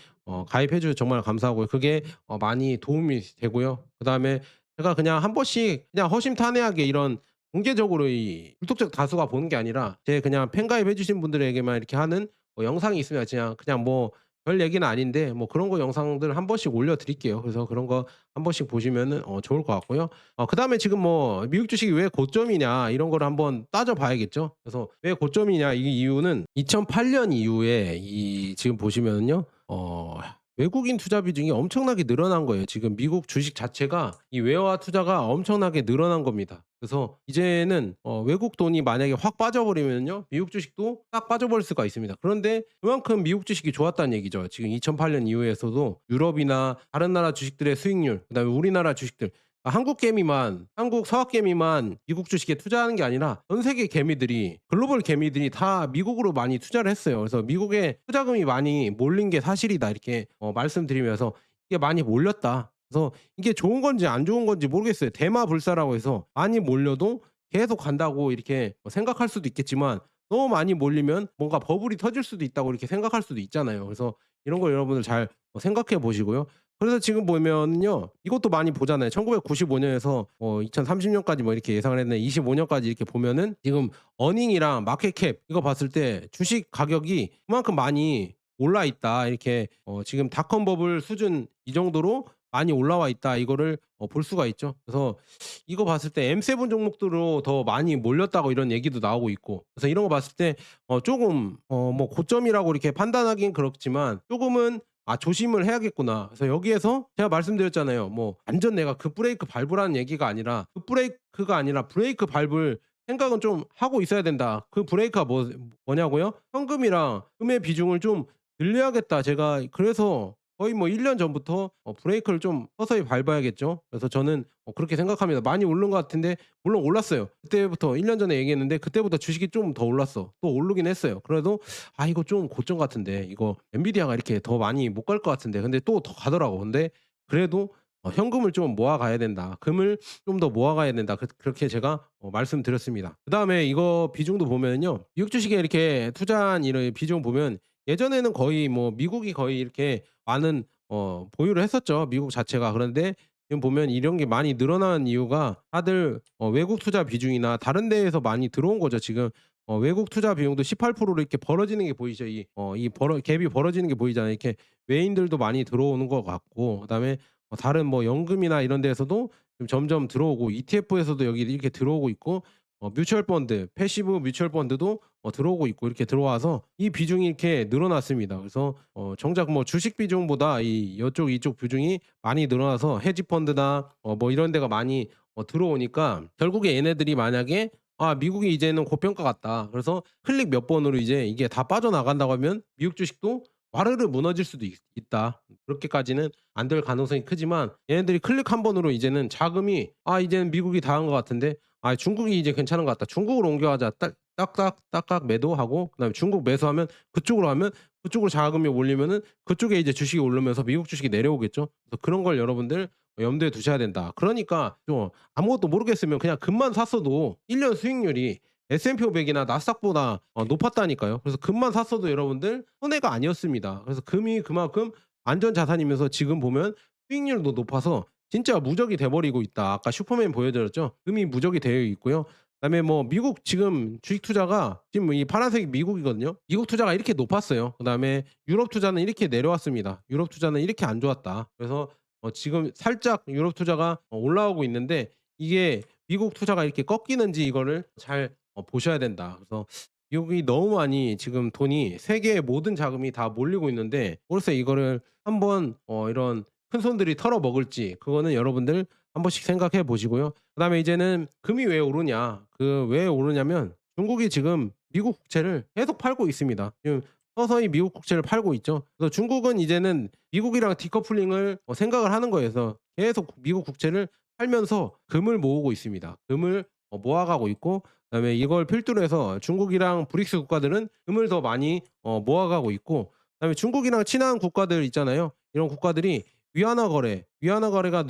가입해 주셔서 정말 감사하고요. 그게 많이 도움이 되고요. 그다음에 제가 그냥 한 번씩 그냥 허심탄회하게 이런 공개적으로 이 불특정 다수가 보는 게 아니라 제 그냥 팬 가입해 주신 분들에게만 이렇게 하는 영상이 있으면 그냥 뭐 별 얘기는 아닌데 뭐 그런 거 영상들 한 번씩 올려 드릴게요. 그래서 그런 거 한 번씩 보시면은 좋을 것 같고요. 그다음에 지금 뭐 미국 주식이 왜 고점이냐 이런 거를 한번 따져 봐야겠죠. 그래서 왜 고점이냐 이 이유는 2008년 이후에 이 지금 보시면은요. 외국인 투자 비중이 엄청나게 늘어난 거예요. 지금 미국 주식 자체가 이 외화 투자가 엄청나게 늘어난 겁니다. 그래서 이제는 외국 돈이 만약에 확 빠져버리면요. 미국 주식도 딱 빠져버릴 수가 있습니다. 그런데 그만큼 미국 주식이 좋았다는 얘기죠. 지금 2008년 이후에서도 유럽이나 다른 나라 주식들의 수익률, 그다음에 우리나라 주식들 한국 서학 개미만 미국 주식에 투자하는 게 아니라 전 세계 개미들이 글로벌 개미들이 다 미국으로 많이 투자를 했어요. 그래서 미국에 투자금이 많이 몰린 게 사실이다 이렇게 말씀드리면서 이게 많이 몰렸다. 그래서 이게 좋은 건지 안 좋은 건지 모르겠어요. 대마불사라고 해서 많이 몰려도 계속 간다고 이렇게 생각할 수도 있겠지만 너무 많이 몰리면 뭔가 버블이 터질 수도 있다고 이렇게 생각할 수도 있잖아요. 그래서 이런 걸 여러분들 잘 생각해 보시고요. 그래서 지금 보면요. 이것도 많이 보잖아요. 1995 년에서 2030 년까지 뭐 이렇게 예상을 했는데 25 년까지 이렇게 보면은 지금 어닝이랑 마켓캡 이거 봤을 때 주식 가격이 그만큼 많이 올라 있다. 이렇게 지금 닷컴 버블 수준 이 정도로 많이 올라와 있다. 이거를 볼 수가 있죠. 그래서 이거 봤을 때 M7 종목들로 더 많이 몰렸다고 이런 얘기도 나오고 있고. 그래서 이런 거 봤을 때 쪼금 뭐 고점이라고 이렇게 판단하기는 그렇지만 쪼금은 '아 조심을 해야겠구나.' 그래서 여기에서 제가 말씀드렸잖아요. 뭐 완전 내가 급브레이크 밟으라는 얘기가 아니라 급브레이크가 아니라 브레이크 밟을 생각은 좀 하고 있어야 된다. 그 브레이크가 뭐냐고요? 현금이랑 금의 비중을 좀 늘려야겠다. 제가 그래서 거의 뭐 1년 전부터 브레이크를 좀 서서히 밟아야겠죠. 그래서 저는 그렇게 생각합니다. 많이 오른 것 같은데 물론 올랐어요. 그때부터 1년 전에 얘기했는데 그때보다 주식이 좀 더 올랐어. 또 오르긴 했어요. 그래도 '아 이거 좀 고점 같은데. 이거 엔비디아가 이렇게 더 많이 못 갈 것 같은데.' 근데 또 더 가더라고. 근데 그래도 '현금을 좀 모아 가야 된다. 금을 좀 더 모아 가야 된다.' 그렇게 제가 말씀드렸습니다. 그다음에 이거 비중도 보면요. 미국 주식에 이렇게 투자한 이런 비중 보면 예전에는 거의 뭐 미국이 거의 이렇게 많은 보유를 했었죠, 미국 자체가. 그런데 지금 보면 이런 게 많이 늘어난 이유가 다들 외국 투자 비중이나 다른 데에서 많이 들어온 거죠. 지금 외국 투자 비용도 18%로 이렇게 벌어지는 게 보이죠. 이 갭이 벌어지는 게 보이잖아요. 이렇게 외인들도 많이 들어오는 것 같고 그다음에 다른 뭐 연금이나 이런 데에서도 좀 점점 들어오고 ETF에서도 여기 이렇게 들어오고 있고 뮤추얼 펀드, 패시브 뮤추얼 펀드도 들어오고 있고 이렇게 들어와서 이 비중이 이렇게 늘어났습니다. 그래서 정작 뭐 주식 비중보다 이쪽 비중이 많이 늘어나서 헤지 펀드나 뭐 이런 데가 많이 들어오니까 결국에 얘네들이 만약에 '아 미국이 이제는 고평가 같다.' 그래서 클릭 몇 번으로 이제 이게 다 빠져나간다고 하면 미국 주식도 와르르 무너질 수도 있다. 그렇게까지는 안 될 가능성이 크지만 얘네들이 클릭 한 번으로 이제는 자금이 '아 이제는 미국이 다 한 것 같은데 아 중국이 이제 괜찮은 것 같다. 중국으로 옮겨가자.' 딱딱 매도하고 그다음에 중국 매수하면 그쪽으로 하면 그쪽으로 자금이 몰리면은 그쪽에 이제 주식이 오르면서 미국 주식이 내려오겠죠. 그래서 그런 걸 여러분들 염두에 두셔야 된다. 그러니까 좀 아무것도 모르겠으면 그냥 금만 샀어도 1년 수익률이 S&P 500이나 나스닥보다 높았다니까요. 그래서 금만 샀어도 여러분들 손해가 아니었습니다. 그래서 금이 그만큼 안전 자산이면서 지금 보면 수익률도 높아서 진짜 무적이 돼 버리고 있다. 아까 슈퍼맨 보여드렸죠. 금이 무적이 되어 있고요. 그다음에 뭐 미국 지금 주식 투자가 지금 이 파란색이 미국이거든요. 미국 투자가 이렇게 높았어요. 그다음에 유럽 투자는 이렇게 내려왔습니다. 유럽 투자는 이렇게 안 좋았다. 그래서 지금 살짝 유럽 투자가 올라오고 있는데 이게 미국 투자가 이렇게 꺾이는지 이거를 잘 보셔야 된다. 그래서 미국이 너무 많이 지금 돈이 세계의 모든 자금이 다 몰리고 있는데 글쎄 이거를 한번 이런 큰 손들이 털어 먹을지 그거는 여러분들 한 번씩 생각해 보시고요. 그다음에 이제는 금이 왜 오르냐. 왜 오르냐면 중국이 지금 미국 국채를 계속 팔고 있습니다. 지금 서서히 미국 국채를 팔고 있죠. 그래서 중국은 이제는 미국이랑 디커플링을 생각을 하는 거예요. 그래서 계속 미국 국채를 팔면서 금을 모으고 있습니다. 금을 모아가고 있고, 그다음에 이걸 필두로 해서 중국이랑 브릭스 국가들은 금을 더 많이 모아가고 있고, 그다음에 중국이랑 친한 국가들 있잖아요. 이런 국가들이 위안화 거래가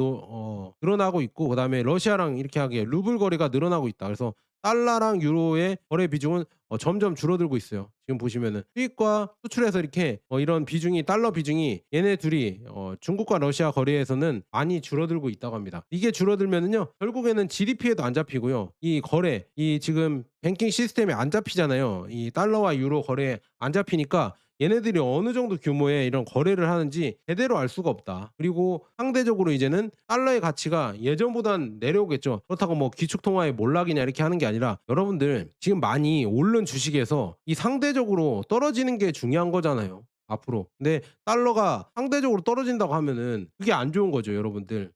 늘어나고 있고, 그다음에 러시아랑 이렇게 하기에 루블 거래가 늘어나고 있다. 그래서 달러랑 유로의 거래 비중은 점점 줄어들고 있어요. 지금 보시면은 수입과 수출에서 이렇게 이런 비중이 달러 비중이 얘네 둘이 중국과 러시아 거래에서는 많이 줄어들고 있다고 합니다. 이게 줄어들면은요, 결국에는 GDP에도 안 잡히고요. 이 거래, 이 지금 뱅킹 시스템에 안 잡히잖아요. 이 달러와 유로 거래에 안 잡히니까 얘네들이 어느 정도 규모의 이런 거래를 하는지 제대로 알 수가 없다. 그리고 상대적으로 이제는 달러의 가치가 예전보단 내려오겠죠. 그렇다고 뭐 기축통화의 몰락이냐 이렇게 하는 게 아니라, 여러분들 지금 많이 오른 주식에서 이 상대적으로 떨어지는 게 중요한 거잖아요, 앞으로. 근데 달러가 상대적으로 떨어진다고 하면은 그게 안 좋은 거죠, 여러분들.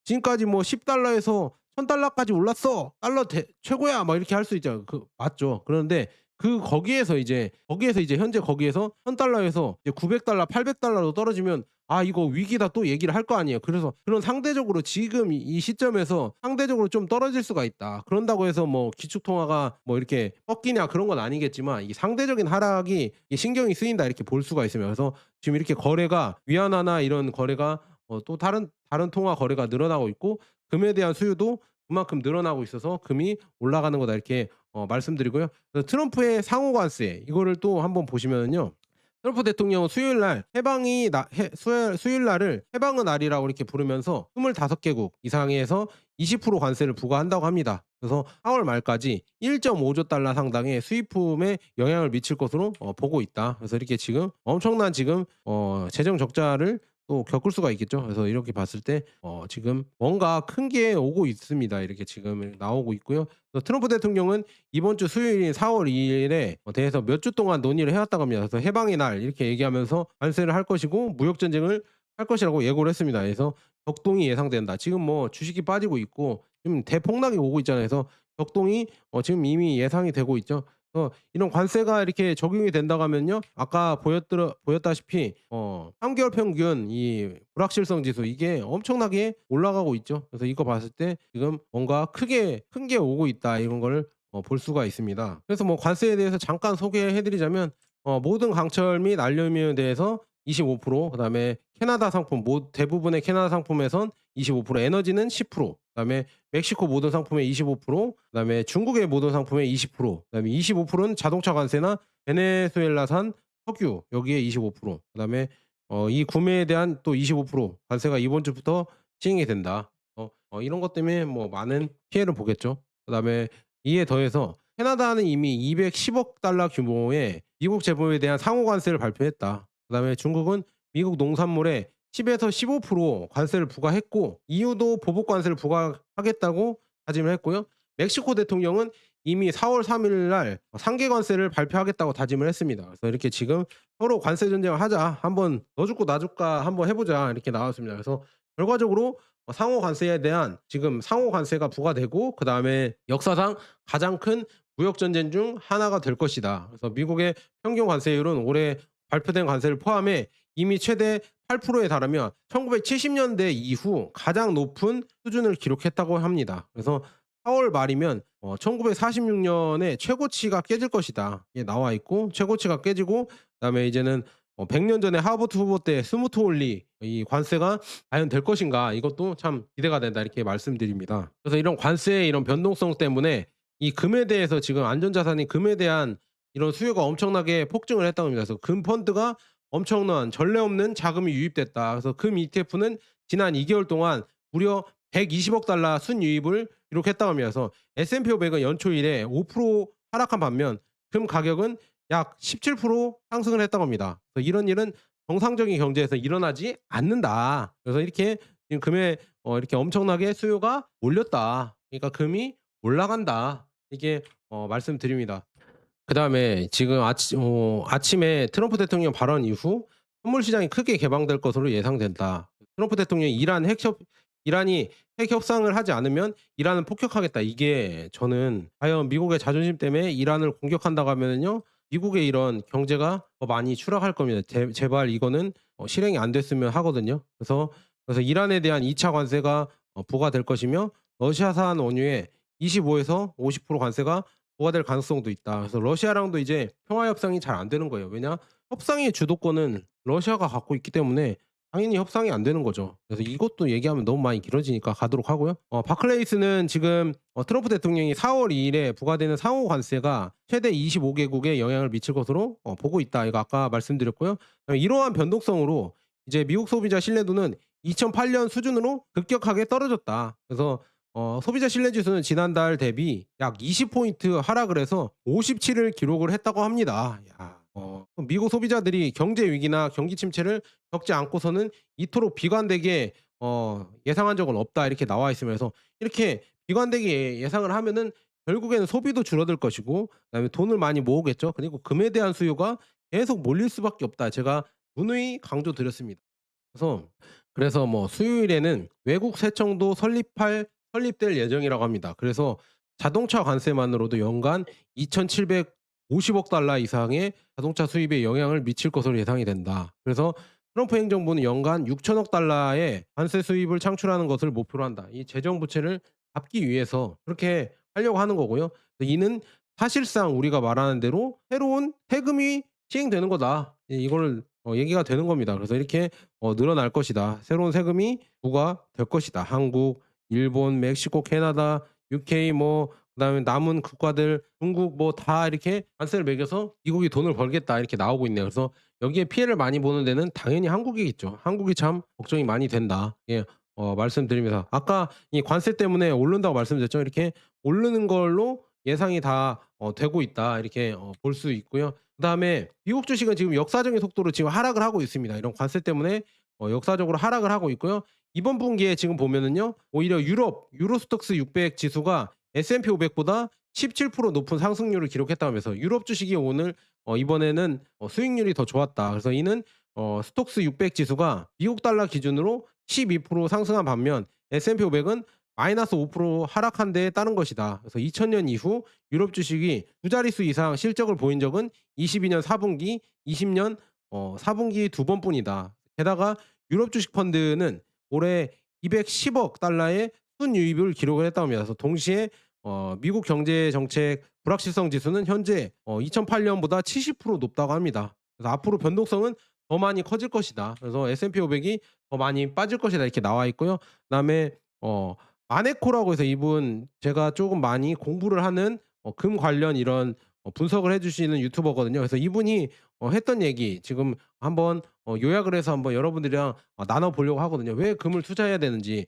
지금까지 뭐 10달러에서 1000달러까지 올랐어. 달러 최고야. 막 이렇게 할 수 있잖아요. 맞죠. 그런데 거기에서 이제 현재 거기에서 1000달러에서 이제 900달러, 800달러로 떨어지면 이거 위기다 또 얘기를 할 거 아니에요. 그래서 그런 상대적으로 지금 이 시점에서 상대적으로 좀 떨어질 수가 있다. 그런다고 해서 뭐 기축 통화가 뭐 이렇게 꺾이냐 그런 건 아니겠지만, 이 상대적인 하락이 신경이 쓰인다 이렇게 볼 수가 있습니다. 그래서 지금 이렇게 거래가 위안화나 이런 거래가 또 다른 통화 거래가 늘어나고 있고, 금에 대한 수요도 그만큼 늘어나고 있어서 금이 올라가는 거다 이렇게 말씀드리고요. 트럼프의 상호 관세 이거를 또 한번 보시면은요. 트럼프 대통령은 수요일 날 수요일 날을 해방의 날이라고 이렇게 부르면서 25개국 이상에서 20% 관세를 부과한다고 합니다. 그래서 4월 말까지 1.5조 달러 상당의 수입품에 영향을 미칠 것으로 보고 있다. 그래서 이렇게 지금 엄청난 지금 재정 적자를 또 겪을 수가 있겠죠. 그래서 이렇게 봤을 때 지금 뭔가 큰 게 오고 있습니다. 이렇게 지금 나오고 있고요. 그래서 트럼프 대통령은 이번 주 수요일인 4월 2일에 대해서 몇 주 동안 논의를 해왔다고 합니다. 그래서 해방의 날 이렇게 얘기하면서 관세를 할 것이고 무역 전쟁을 할 것이라고 예고를 했습니다. 그래서 격동이 예상된다. 지금 뭐 주식이 빠지고 있고 지금 대폭락이 오고 있잖아요. 그래서 격동이 지금 이미 예상이 되고 있죠. 이런 관세가 이렇게 적용이 된다고 하면요, 아까 보였다시피 3개월 평균 이 불확실성 지수 이게 엄청나게 올라가고 있죠. 그래서 이거 봤을 때 지금 뭔가 큰 게 오고 있다 이런 거를 볼 수가 있습니다. 그래서 뭐 관세에 대해서 잠깐 소개해 드리자면, 모든 강철 및 알루미늄에 대해서 25%, 그다음에 캐나다 상품 대부분의 캐나다 상품에선 25%, 에너지는 10%, 그다음에 멕시코 모든 상품의 25%, 그다음에 중국의 모든 상품의 20%, 그다음에 25%는 자동차 관세나 베네수엘라산 석유 여기에 25%, 그다음에 이 구매에 대한 또 25% 관세가 이번 주부터 시행이 된다. 이런 것 때문에 뭐 많은 피해를 보겠죠. 그다음에 이에 더해서 캐나다는 이미 210억 달러 규모의 미국 제품에 대한 상호 관세를 발표했다. 그다음에 중국은 미국 농산물에 10에서 15% 관세를 부과했고, 이유도 보복 관세를 부과하겠다고 다짐을 했고요. 멕시코 대통령은 이미 4월 3일 날 상계 관세를 발표하겠다고 다짐을 했습니다. 그래서 이렇게 지금 서로 관세 전쟁을 하자. 한번 너 줄까 나 줄까 한번 해 보자. 이렇게 나왔습니다. 그래서 결과적으로 상호 관세에 대한 지금 상호 관세가 부과되고, 그다음에 역사상 가장 큰 무역 전쟁 중 하나가 될 것이다. 그래서 미국의 평균 관세율은 올해 발표된 관세를 포함해 이미 최대 8%에 달하며 1970년대 이후 가장 높은 수준을 기록했다고 합니다. 그래서 4월 말이면 1946년에 최고치가 깨질 것이다. 이게 나와 있고, 최고치가 깨지고, 그다음에 이제는 100년 전에 하버드 후보 때 스무트홀리 이 관세가 과연 될 것인가, 이것도 참 기대가 된다 이렇게 말씀드립니다. 그래서 이런 관세의 이런 변동성 때문에 이 금에 대해서 지금 안전자산인 금에 대한 이런 수요가 엄청나게 폭증을 했다고 합니다. 그래서 금 펀드가 엄청난 전례 없는 자금이 유입됐다. 그래서 금 ETF는 지난 2개월 동안 무려 120억 달러 순유입을 기록했다고 합니다. 그래서 S&P 500은 연초 이래 5% 하락한 반면 금 가격은 약 17% 상승을 했다고 합니다. 그래서 이런 일은 정상적인 경제에서 일어나지 않는다. 그래서 이렇게 지금 금에 이렇게 엄청나게 수요가 몰렸다. 그러니까 금이 올라간다. 이게 말씀드립니다. 그다음에 지금 아침에 트럼프 대통령 발언 이후 선물 시장이 크게 개방될 것으로 예상된다. 트럼프 대통령이 이란이 핵 협상을 하지 않으면 이란은 폭격하겠다. 이게 저는 과연 미국의 자존심 때문에 이란을 공격한다고 하면은요, 미국의 이런 경제가 더 많이 추락할 겁니다. 제발 이거는 실행이 안 됐으면 하거든요. 그래서 이란에 대한 2차 관세가 부과될 것이며 러시아산 원유에 25에서 50% 관세가 부과될 가능성도 있다. 그래서 러시아랑도 이제 평화 협상이 잘 안 되는 거예요. 왜냐? 협상의 주도권은 러시아가 갖고 있기 때문에 당연히 협상이 안 되는 거죠. 그래서 이것도 얘기하면 너무 많이 길어지니까 가도록 하고요. 바클레이스는 지금 트럼프 대통령이 4월 2일에 부과되는 상호 관세가 최대 25개국에 영향을 미칠 것으로 보고 있다. 이거 아까 말씀드렸고요. 이러한 변동성으로 이제 미국 소비자 신뢰도는 2008년 수준으로 급격하게 떨어졌다. 그래서 소비자 신뢰 지수는 지난달 대비 약 20포인트 하락을 해서 57을 기록을 했다고 합니다. 야, 미국 소비자들이 경제 위기나 경기 침체를 겪지 않고서는 이토록 비관되게 예상한 적은 없다 이렇게 나와 있으면서 이렇게 비관되게 예상을 하면은 결국에는 소비도 줄어들 것이고 그다음에 돈을 많이 모으겠죠. 그리고 금에 대한 수요가 계속 몰릴 수밖에 없다. 제가 누누이 강조드렸습니다. 그래서 뭐 수요일에는 외국 세청도 설립될 예정이라고 합니다. 그래서 자동차 관세만으로도 연간 2,750억 달러 이상의 자동차 수입에 영향을 미칠 것으로 예상이 된다. 그래서 트럼프 행정부는 연간 6천억 달러의 관세 수입을 창출하는 것을 목표로 한다. 이 재정 부채를 갚기 위해서 그렇게 하려고 하는 거고요. 이는 사실상 우리가 말하는 대로 새로운 세금이 시행되는 거다. 이거를 얘기가 되는 겁니다. 그래서 이렇게 늘어날 것이다. 새로운 세금이 부과될 것이다. 한국, 일본, 멕시코, 캐나다, UK 그다음에 남은 국가들 중국 다 이렇게 관세를 매겨서 미국이 돈을 벌겠다 이렇게 나오고 있네요. 그래서 여기에 피해를 많이 보는 데는 당연히 한국이겠죠. 한국이 참 걱정이 많이 된다. 예. 말씀드리면서 아까 이 관세 때문에 오른다고 말씀드렸죠. 이렇게 오르는 걸로 예상이 다 되고 있다. 이렇게 볼 수 있고요. 그다음에 미국 주식은 지금 역사적인 속도로 지금 하락을 하고 있습니다. 이런 관세 때문에 역사적으로 하락을 하고 있고요. 이번 분기에 지금 보면은요. 오히려 유로스톡스 600 지수가 S&P 500보다 17% 높은 상승률을 기록했다면서 유럽 주식이 오늘 이번에는 수익률이 더 좋았다. 그래서 이는 스톡스 600 지수가 미국 달러 기준으로 12% 상승한 반면 S&P 500은 마이너스 5% 하락한 데에 따른 것이다. 그래서 2000년 이후 유럽 주식이 두 자릿수 이상 실적을 보인 적은 22년 4분기, 20년 4분기 두 번뿐이다. 게다가 유럽 주식 펀드는 올해 210억 달러의 순유입을 기록을 했다고 합니다. 그래서 동시에 미국 경제 정책 불확실성 지수는 현재 2008년보다 70% 높다고 합니다. 그래서 앞으로 변동성은 더 많이 커질 것이다. 그래서 S&P 500이 더 많이 빠질 것이다 이렇게 나와 있고요. 그다음에 마네코라고 해서 이분 제가 조금 많이 공부를 하는 금 관련 이런 분석을 해 주시는 유튜버거든요. 그래서 이분이 했던 얘기 지금 한번 요약을 해서 한번 여러분들이랑 나눠 보려고 하거든요. 왜 금을 투자해야 되는지.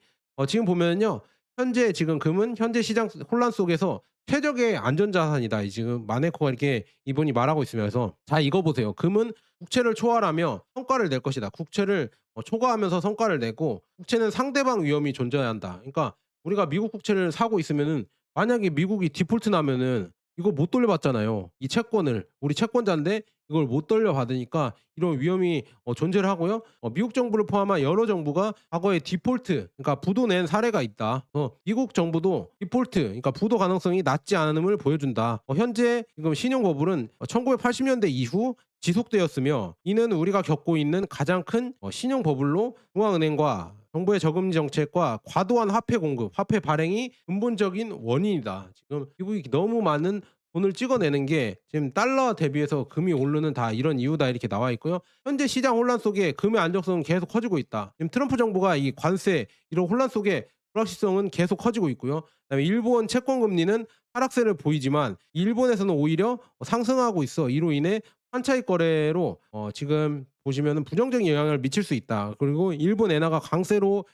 지금 보면은요. 현재 지금 금은 현재 시장 혼란 속에서 최적의 안전 자산이다. 이 지금 마네코가 이렇게 이분이 말하고 있으면서 자 이거 보세요. 금은 국채를 초월하며 성과를 낼 것이다. 국채를 초과하면서 성과를 내고 국채는 상대방 위험이 존재한다. 그러니까 우리가 미국 국채를 사고 있으면은 만약에 미국이 디폴트 나면은 이거 못 돌려받잖아요. 이 채권을 우리 채권자인데 이걸 못 돌려받으니까 이런 위험이 존재를 하고요. 미국 정부를 포함한 여러 정부가 과거에 디폴트 그러니까 부도 낸 사례가 있다. 미국 정부도 디폴트 그러니까 부도 가능성이 낮지 않음을 보여준다. 현재 지금 신용 버블은 1980년대 이후 지속되었으며 이는 우리가 겪고 있는 가장 큰 신용 버블로 중앙은행과 정부의 저금리 정책과 과도한 화폐 공급, 화폐 발행이 근본적인 원인이다. 지금 미국이 너무 많은 돈을 찍어내는 게 지금 달러 대비해서 금이 오르는 다 이런 이유다 이렇게 나와 있고요. 현재 시장 혼란 속에 금의 안정성은 계속 커지고 있다. 지금 트럼프 정부가 이 관세 이런 혼란 속에 불확실성은 계속 커지고 있고요. 그다음에 일본 채권 금리는 하락세를 보이지만 일본에서는 오히려 상승하고 있어. 이로 인해 환차익 거래로 지금 보시면은 부정적인 영향을 미칠 수 있다. 그리고 일본 엔화가 강세로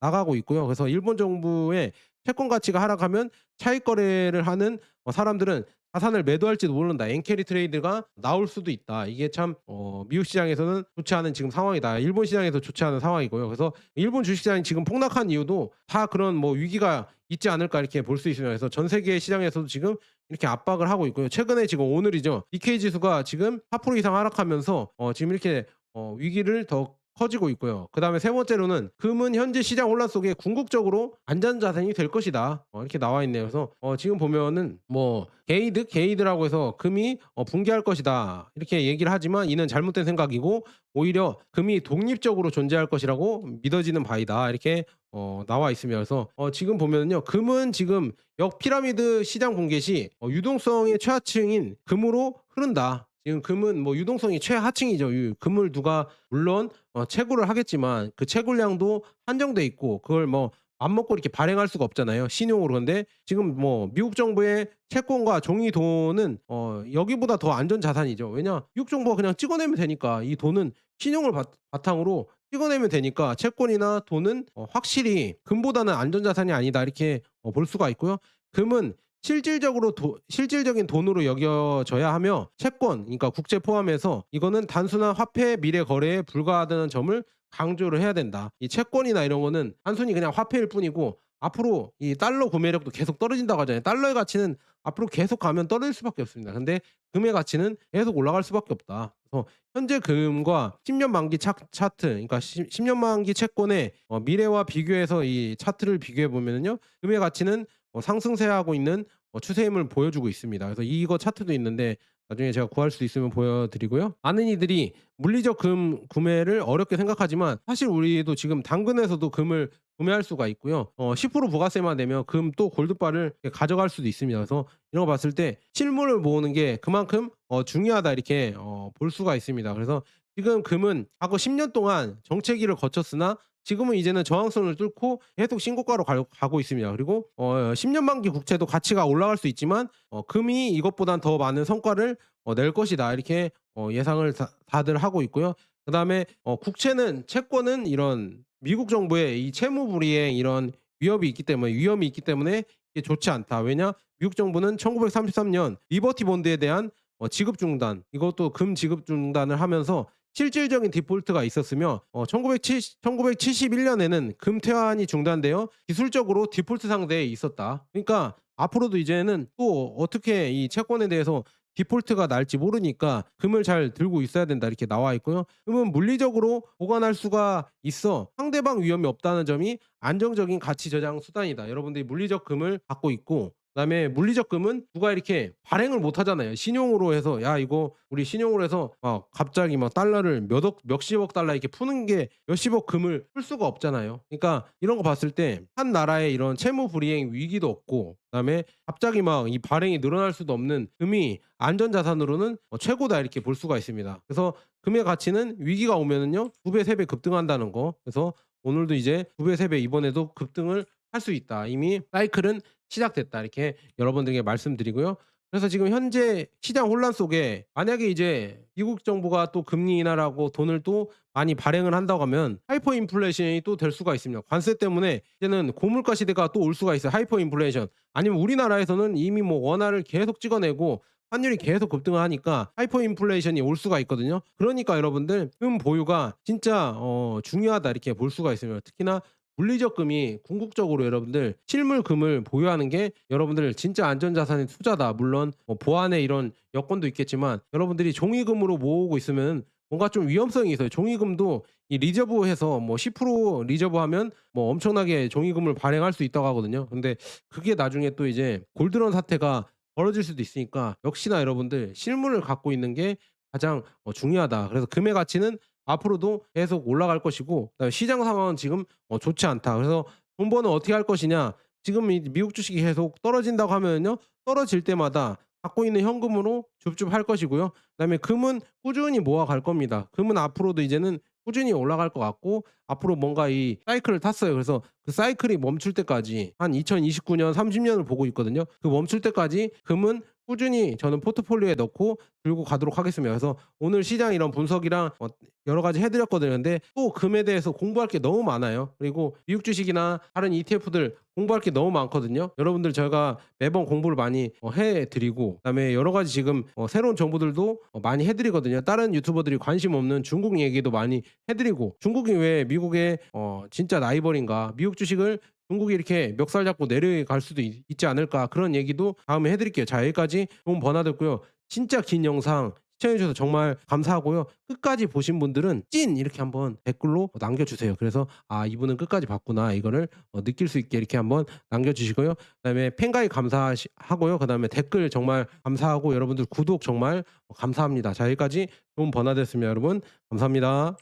나가고 있고요. 그래서 일본 정부의 채권 가치가 하락하면 차익 거래를 하는 사람들은 자산을 매도할지도 모른다. 엔캐리 트레이드가 나올 수도 있다. 이게 참 미국 시장에서는 좋지 않은 지금 상황이다. 일본 시장에서 좋지 않은 상황이고요. 그래서 일본 주식시장이 지금 폭락한 이유도 다 그런 위기가 있지 않을까 이렇게 볼 수 있습니다. 그래서 전 세계 시장에서도 지금 이렇게 압박을 하고 있고요. 최근에 지금 오늘이죠. 니케이 지수가 지금 4% 이상 하락하면서 지금 이렇게 위기를 더 커지고 있고요. 그다음에 세 번째로는 "금은 현재 시장 혼란 속에 궁극적으로 안전자산이 될 것이다." 이렇게 나와 있네요. 그래서 지금 보면은 뭐 게이드라고 해서 "금이 붕괴할 것이다." 이렇게 얘기를 하지만 이는 잘못된 생각이고 오히려 "금이 독립적으로 존재할 것이라고 믿어지는 바이다." 이렇게 나와 있습니다. 그래서 지금 보면은요. 금은 지금 역피라미드 시장 붕괴 시 유동성의 최하층인 금으로 흐른다. 지금 금은 뭐 유동성이 최하층이죠. 금을 누가 물론 채굴을 하겠지만 그 채굴량도 한정돼 있고 그걸 뭐 맘먹고 이렇게 발행할 수가 없잖아요, 신용으로. 근데 지금 뭐 미국 정부의 채권과 종이 돈은 여기보다 더 안전 자산이죠. 왜냐? 미국 정부가 그냥 찍어내면 되니까. 이 돈은 신용을 바탕으로 찍어내면 되니까 채권이나 돈은 확실히 '금보다는 안전 자산이 아니다.' 이렇게 볼 수가 있고요. 금은 실질적인 돈으로 여겨져야 하며 채권 그러니까 국채 포함해서 이거는 단순한 화폐 미래 거래에 불과하다는 점을 강조를 해야 된다. 이 채권이나 이런 거는 단순히 그냥 화폐일 뿐이고 앞으로 이 달러 구매력도 계속 떨어진다고 하잖아요. 달러의 가치는 앞으로 계속 가면 떨어질 수밖에 없습니다. 근데 금의 가치는 계속 올라갈 수밖에 없다. 그래서 현재 금과 10년 만기 차트 그러니까 10년 만기 채권의 미래와 비교해서 이 차트를 비교해 보면은요. 금의 가치는 상승세하고 있는 추세임을 보여주고 있습니다. 그래서 이거 차트도 있는데 나중에 제가 구할 수 있으면 보여드리고요. 많은 이들이 물리적 금 구매를 어렵게 생각하지만 사실 우리도 지금 당근에서도 금을 구매할 수가 있고요. 10% 부가세만 내면 금 또 골드바를 가져갈 수도 있습니다. 그래서 이런 거 봤을 때 '실물을 모으는 게 그만큼 중요하다.' 이렇게 볼 수가 있습니다. 그래서 지금 금은 과거 10년 동안 정체기를 거쳤으나 지금은 이제는 저항선을 뚫고 계속 신고가로 가고 있습니다. 그리고 10년 만기 국채도 가치가 올라갈 수 있지만 금이 이것보단 더 많은 성과를 낼 것이다. 이렇게 예상을 다들 하고 있고요. 그다음에 국채는 채권은 이런 미국 정부의 이 채무 불이행 이런 위험이 있기 때문에 이게 좋지 않다. 왜냐? 미국 정부는 1933년 리버티 본드에 대한 지급 중단 이것도 금 지급 중단을 하면서 실질적인 디폴트가 있었으며 1971 년에는 금 퇴환이 중단되어 기술적으로 디폴트 상대에 있었다. 그러니까 앞으로도 이제는 또 어떻게 이 채권에 대해서 디폴트가 날지 모르니까 금을 잘 들고 있어야 된다 이렇게 나와 있고요. 금은 물리적으로 보관할 수가 있어 상대방 위험이 없다는 점이 안정적인 가치 저장 수단이다. 여러분들이 물리적 금을 갖고 있고 그다음에 물리적 금은 누가 이렇게 발행을 못 하잖아요. 신용으로 해서 "야 이거 우리 신용으로 해서 갑자기 막 달러를 몇십억 달러 이렇게 푸는 게 몇십억 금을 풀 수가 없잖아요. 그러니까 이런 거 봤을 때 한 나라의 이런 채무 불이행 위기도 없고 그다음에 갑자기 막 이 발행이 늘어날 수도 없는 금이 안전 자산으로는 최고다 이렇게 볼 수가 있습니다. 그래서 금의 가치는 위기가 오면은요 2 배, 3배 급등한다는 거. 그래서 오늘도 이제 2 배, 3배 이번에도 급등을 할 수 있다. 이미 사이클은 시작됐다. 이렇게 여러분들에게 말씀드리고요. 그래서 지금 현재 시장 혼란 속에 만약에 이제 미국 정부가 또 금리 인하라고 돈을 또 많이 발행을 한다고 하면 하이퍼 인플레이션이 또 될 수가 있습니다. 관세 때문에 이제는 고물가 시대가 또 올 수가 있어요. 하이퍼 인플레이션. 아니면 우리나라에서는 이미 뭐 원화를 계속 찍어내고 환율이 계속 급등을 하니까 하이퍼 인플레이션이 올 수가 있거든요. 그러니까 여러분들 금 보유가 진짜 중요하다 이렇게 볼 수가 있습니다. 특히나 물리적 금이 궁극적으로 여러분들 실물 금을 보유하는 게 여러분들 진짜 안전자산의 투자다. 물론 보안의 이런 여건도 있겠지만 여러분들이 종이금으로 모으고 있으면 뭔가 좀 위험성이 있어요. 종이금도 이 리저브해서 뭐 10% 리저브하면 뭐 엄청나게 종이금을 발행할 수 있다고 하거든요. 근데 그게 나중에 또 이제 골드런 사태가 벌어질 수도 있으니까 역시나 여러분들 실물을 갖고 있는 게 가장 중요하다. 그래서 금의 가치는 앞으로도 계속 올라갈 것이고 그다음에 시장 상황은 지금 좋지 않다. 그래서 "돈버는 어떻게 할 것이냐." 지금 이 미국 주식이 계속 떨어진다고 하면은요. 떨어질 때마다 갖고 있는 현금으로 줍줍할 것이고요. 그다음에 금은 꾸준히 모아갈 겁니다. 금은 앞으로도 이제는 꾸준히 올라갈 것 같고 앞으로 뭔가 이 사이클을 탔어요. 그래서 그 사이클이 멈출 때까지 한 2029년 30 년을 보고 있거든요. 그 멈출 때까지 금은 꾸준히 저는 포트폴리오에 넣고 들고 가도록 하겠습니다. 그래서 오늘 시장 이런 분석이랑 여러 가지 해 드렸거든요. 근데 또 금에 대해서 공부할 게 너무 많아요. 그리고 미국 주식이나 다른 ETF들 공부할 게 너무 많거든요. 여러분들 저희가 매번 공부를 많이 해 드리고 그다음에 여러 가지 지금 새로운 정보들도 많이 해 드리거든요. 다른 유튜버들이 관심 없는 중국 얘기도 많이 해 드리고 중국이 왜 미국의 진짜 라이벌인가 미국 주식을 중국이 이렇게 멱살 잡고 내려갈 수도 있지 않을까 그런 얘기도 다음에 해 드릴게요. 자 여기까지 돈 버나드고요. 진짜 긴 영상 시청해 주셔서 정말 감사하고요. 끝까지 보신 분들은 "찐." 이렇게 한번 댓글로 남겨 주세요. 그래서 '아 이분은 끝까지 봤구나.' 이거를 느낄 수 있게 이렇게 한번 남겨 주시고요. 그다음에 팬가입 감사하시 하고요. 그다음에 댓글 정말 감사하고 여러분들 구독 정말 감사합니다. 자 여기까지 좋은 버나드였습니다 여러분. 감사합니다.